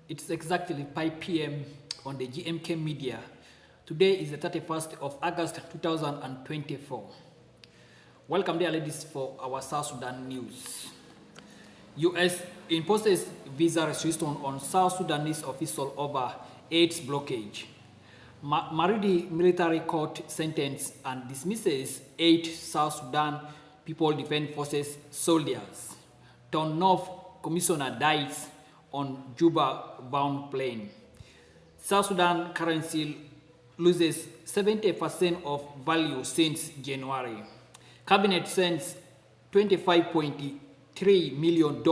It's exactly 5 p.m. on the GMK media. Today is the 31st of August 2024. Welcome dear ladies for our South Sudan news. US imposes visa restriction on South Sudanese official over AIDS blockage. Maridi military court sentence and dismisses 8 South Sudan People Defense Forces soldiers. Town North commissioner dies on Juba-bound plane. South Sudan currency loses 70% of value since January. Cabinet sends $25.3 million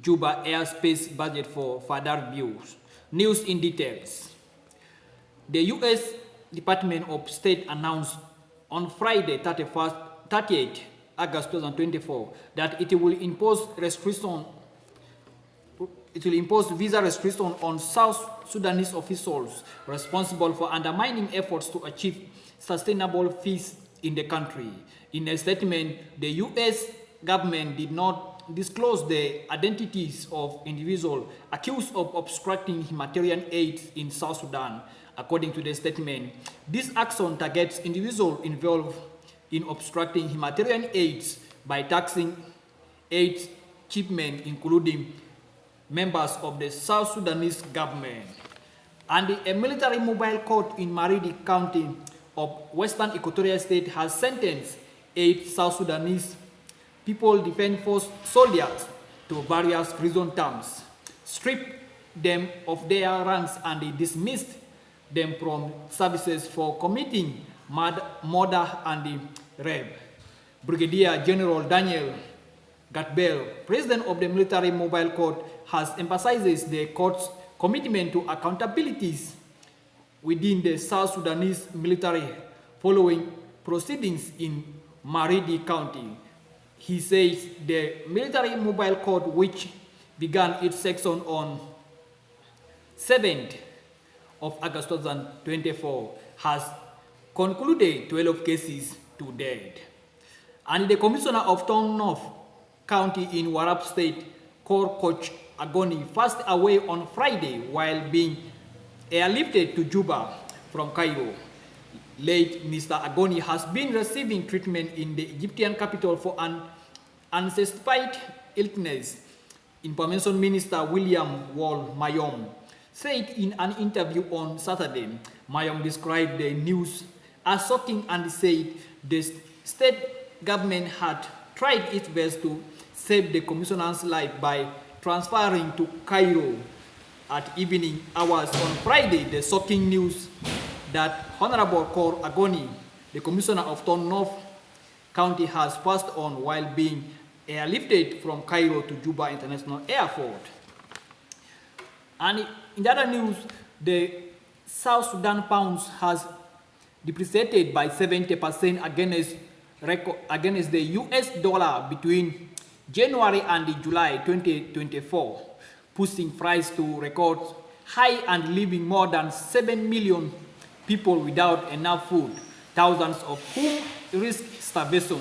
Juba airspace budget for further reviews. News in details. The U.S. Department of State announced on Friday, 38 August 2024, that it will impose visa restriction on South Sudanese officials responsible for undermining efforts to achieve sustainable peace in the country. In a statement, the U.S. government did not disclose the identities of individuals accused of obstructing humanitarian aid in South Sudan. According to the statement, this action targets individuals involved in obstructing humanitarian aid by taxing aid shipment, including members of the South Sudanese government. And a military mobile court in Maridi County of Western Equatorial State has sentenced 8 South Sudanese People Defense Force soldiers to various prison terms, stripped them of their ranks, and dismissed them from services for committing murder and rape. Brigadier General Daniel Gatbell, president of the military mobile court, has emphasized the court's commitment to accountabilities within the South Sudanese military following proceedings in Maridi County. He says the military mobile court, which began its session on 7th of August 2024, has concluded 12 cases to date. And the commissioner of Town North County in Warrap State, Corps Coach Agoni, passed away on Friday while being airlifted to Juba from Cairo. Late Mr. Agoni has been receiving treatment in the Egyptian capital for an unspecified illness. Information Minister William Wall Mayom said in an interview on Saturday. Mayom described the news as shocking and said the state government had tried its best to save the commissioner's life by transferring to Cairo at evening hours on Friday. The shocking news that Honorable Cor Agoni, the commissioner of Town North County, has passed on while being airlifted from Cairo to Juba International Airport. And in the other news, the South Sudan pound has depreciated by 70% against the US dollar between January and July 2024, pushing price to record high and leaving more than 7 million people without enough food, thousands of whom risk starvation.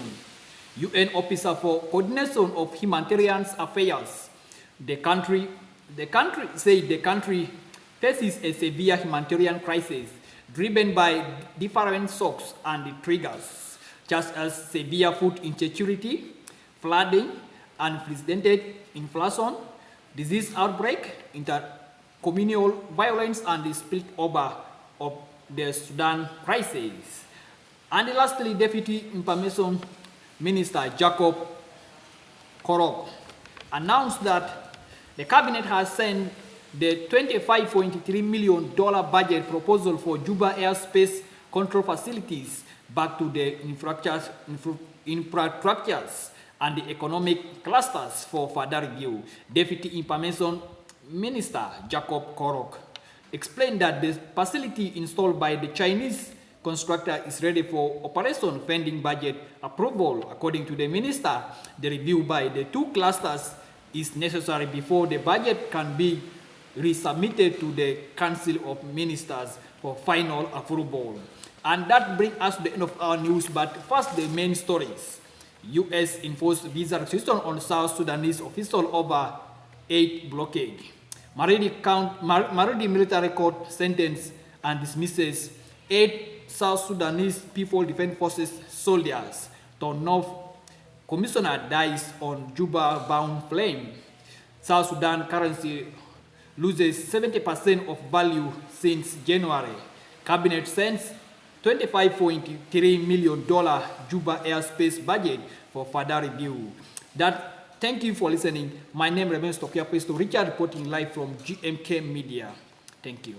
UN officer for coordination of humanitarian affairs, the country said the country faces a severe humanitarian crisis driven by different shocks and triggers, such as severe food insecurity, flooding, unprecedented inflation, disease outbreak, intercommunal violence, and the spillover of the Sudan crisis. And lastly, Deputy Information Minister Jacob Korok announced that the cabinet has sent the $25.3 million budget proposal for Juba airspace control facilities back to the infrastructures and the economic clusters for further review. Deputy Information Minister Jacob Korok explained that the facility installed by the Chinese constructor is ready for operation pending budget approval. According to the minister, the review by the two clusters is necessary before the budget can be resubmitted to the Council of Ministers for final approval. And that brings us to the end of our news, but first the main stories. U.S. enforced visa restriction on South Sudanese official over aid blockade. Maridi military court sentence and dismisses 8 South Sudanese People Defense Forces soldiers. North commissioner dies on Juba-bound plane. South Sudan currency loses 70% of value since January. Cabinet sends $25.3 million Juba airspace budget for further review. Thank you for listening. My name remains Tokia Presto Richard, reporting live from GMK Media. Thank you.